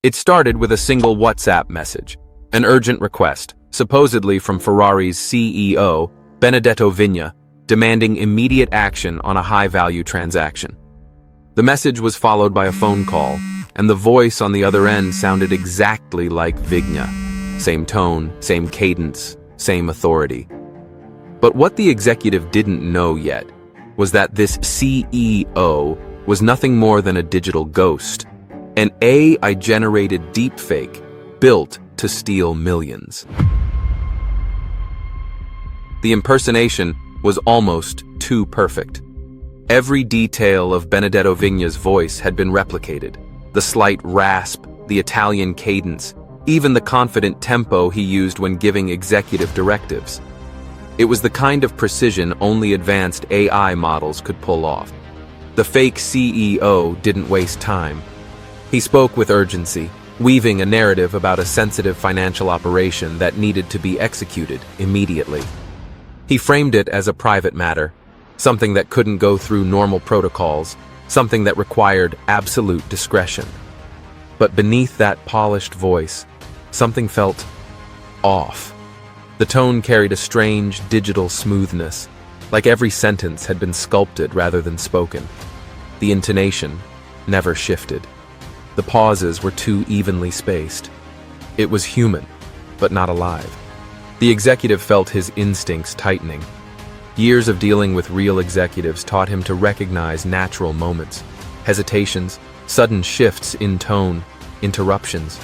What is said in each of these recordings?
It started with a single WhatsApp message, an urgent request, supposedly from Ferrari's CEO, Benedetto Vigna, demanding immediate action on a high-value transaction. The message was followed by a phone call, and the voice on the other end sounded exactly like Vigna. Same tone, same cadence, same authority. But what the executive didn't know yet was that this CEO was nothing more than a digital ghost, an AI-generated deepfake built to steal millions. The impersonation was almost too perfect. Every detail of Benedetto Vigna's voice had been replicated. The slight rasp, the Italian cadence, even the confident tempo he used when giving executive directives. It was the kind of precision only advanced AI models could pull off. The fake CEO didn't waste time. He spoke with urgency, weaving a narrative about a sensitive financial operation that needed to be executed immediately. He framed it as a private matter, something that couldn't go through normal protocols, something that required absolute discretion. But beneath that polished voice, something felt off. The tone carried a strange digital smoothness, like every sentence had been sculpted rather than spoken. The intonation never shifted. The pauses were too evenly spaced. It was human, but not alive. The executive felt his instincts tightening. Years of dealing with real executives taught him to recognize natural moments, hesitations, sudden shifts in tone, interruptions.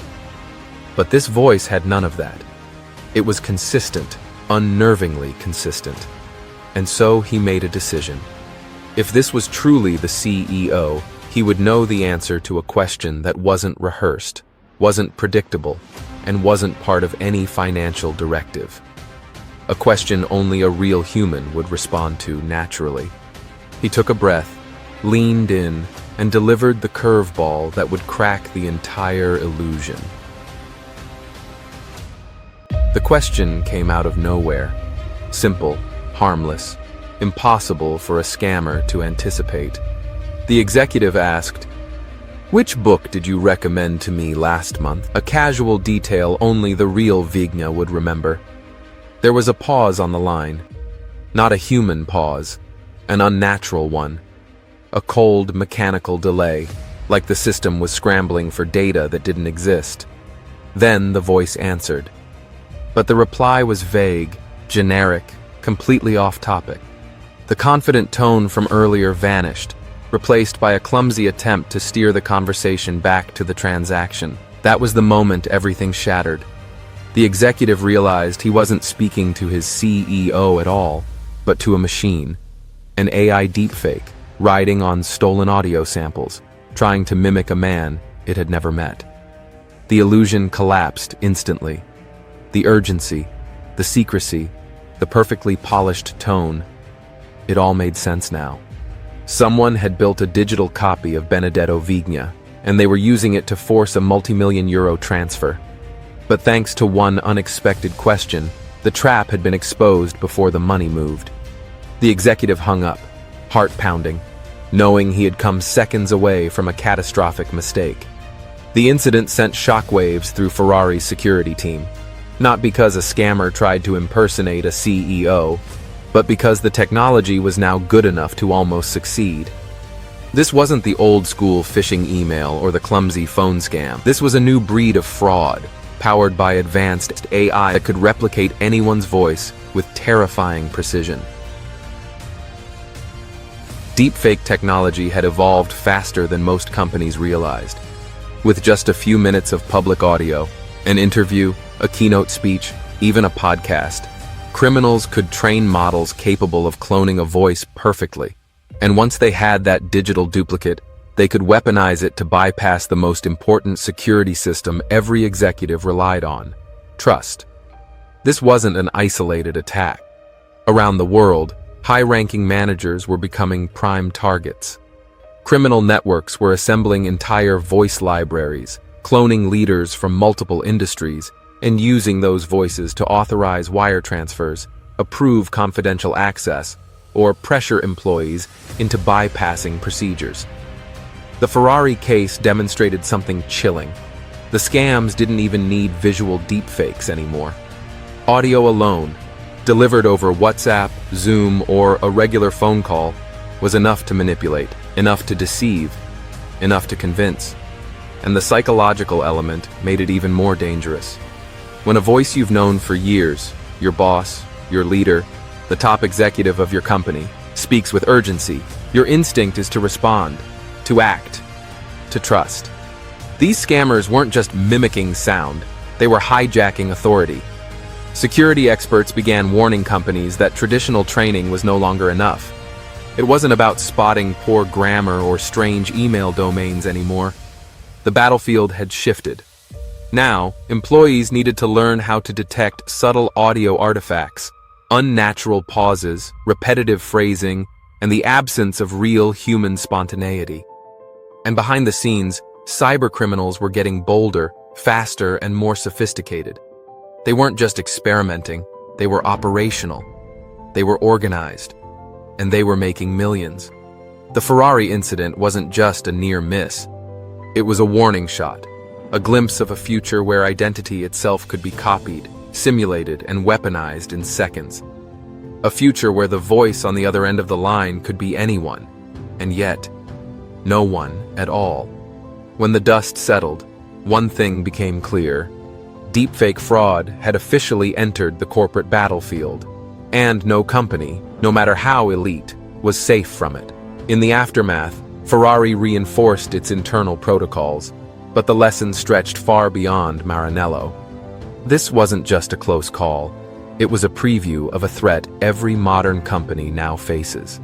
But this voice had none of that. It was consistent, unnervingly consistent. And so he made a decision. If this was truly the CEO, he would know the answer to a question that wasn't rehearsed, wasn't predictable, and wasn't part of any financial directive. A question only a real human would respond to naturally. He took a breath, leaned in, and delivered the curveball that would crack the entire illusion. The question came out of nowhere. Simple, harmless, impossible for a scammer to anticipate. The executive asked, "Which book did you recommend to me last month?" A casual detail only the real Vigna would remember. There was a pause on the line. Not a human pause, an unnatural one. A cold, mechanical delay, like the system was scrambling for data that didn't exist. Then the voice answered. But the reply was vague, generic, completely off topic. The confident tone from earlier vanished, replaced by a clumsy attempt to steer the conversation back to the transaction. That was the moment everything shattered. The executive realized he wasn't speaking to his CEO at all, but to a machine, an AI deepfake, riding on stolen audio samples, trying to mimic a man it had never met. The illusion collapsed instantly. The urgency, the secrecy, the perfectly polished tone, it all made sense now. Someone had built a digital copy of Benedetto Vigna, and they were using it to force a multi-million-euro transfer. But thanks to one unexpected question, the trap had been exposed before the money moved. The executive hung up, heart pounding, knowing he had come seconds away from a catastrophic mistake. The incident sent shockwaves through Ferrari's security team, not because a scammer tried to impersonate a CEO, but because the technology was now good enough to almost succeed. This wasn't the old-school phishing email or the clumsy phone scam. This was a new breed of fraud, powered by advanced AI that could replicate anyone's voice with terrifying precision. Deepfake technology had evolved faster than most companies realized. With just a few minutes of public audio, an interview, a keynote speech, even a podcast, criminals could train models capable of cloning a voice perfectly. And once they had that digital duplicate, they could weaponize it to bypass the most important security system every executive relied on: trust. This wasn't an isolated attack. Around the world, high-ranking managers were becoming prime targets. Criminal networks were assembling entire voice libraries, cloning leaders from multiple industries, and using those voices to authorize wire transfers, approve confidential access, or pressure employees into bypassing procedures. The Ferrari case demonstrated something chilling. The The scams didn't even need visual deepfakes anymore. Audio alone, delivered over WhatsApp, Zoom, or a regular phone call, was enough to manipulate, enough to deceive, enough to convince. And the psychological element made it even more dangerous. When a voice you've known for years, your boss, your leader, the top executive of your company, speaks with urgency, your instinct is to respond, to act, to trust. These scammers weren't just mimicking sound, they were hijacking authority. Security experts began warning companies that traditional training was no longer enough. It wasn't about spotting poor grammar or strange email domains anymore. The battlefield had shifted. Now, employees needed to learn how to detect subtle audio artifacts, unnatural pauses, repetitive phrasing, and the absence of real human spontaneity. And behind the scenes, cybercriminals were getting bolder, faster, and more sophisticated. They weren't just experimenting, they were operational. They were organized. And they were making millions. The Ferrari incident wasn't just a near miss. It was a warning shot, a glimpse of a future where identity itself could be copied, simulated, and weaponized in seconds. A future where the voice on the other end of the line could be anyone, and yet, no one at all. When the dust settled, one thing became clear. Deepfake fraud had officially entered the corporate battlefield, and no company, no matter how elite, was safe from it. In the aftermath, Ferrari reinforced its internal protocols, but the lessons stretched far beyond Maranello. This wasn't just a close call. It was a preview of a threat every modern company now faces.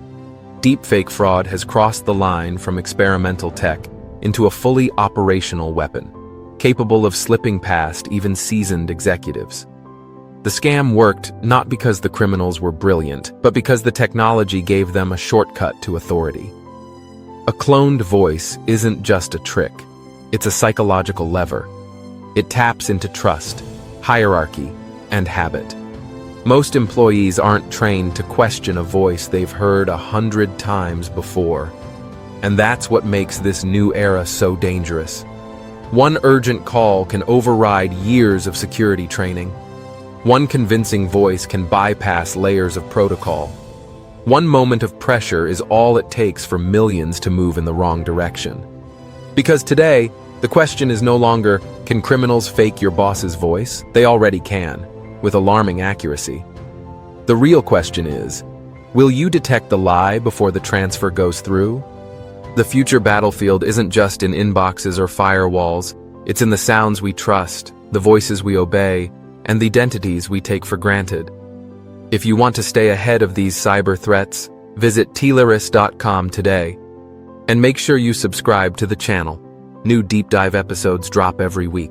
Deepfake fraud has crossed the line from experimental tech into a fully operational weapon, capable of slipping past even seasoned executives. The scam worked not because the criminals were brilliant, but because the technology gave them a shortcut to authority. A cloned voice isn't just a trick, it's a psychological lever. It taps into trust, hierarchy, and habit. Most employees aren't trained to question a voice they've heard 100 times before. And that's what makes this new era so dangerous. One urgent call can override years of security training. One convincing voice can bypass layers of protocol. One moment of pressure is all it takes for millions to move in the wrong direction. Because today, the question is no longer, can criminals fake your boss's voice? They already can, with alarming accuracy. The real question is, will you detect the lie before the transfer goes through? The future battlefield isn't just in inboxes or firewalls, it's in the sounds we trust, the voices we obey, and the identities we take for granted. If you want to stay ahead of these cyber threats, visit tlaris.com today. And make sure you subscribe to the channel. New deep dive episodes drop every week.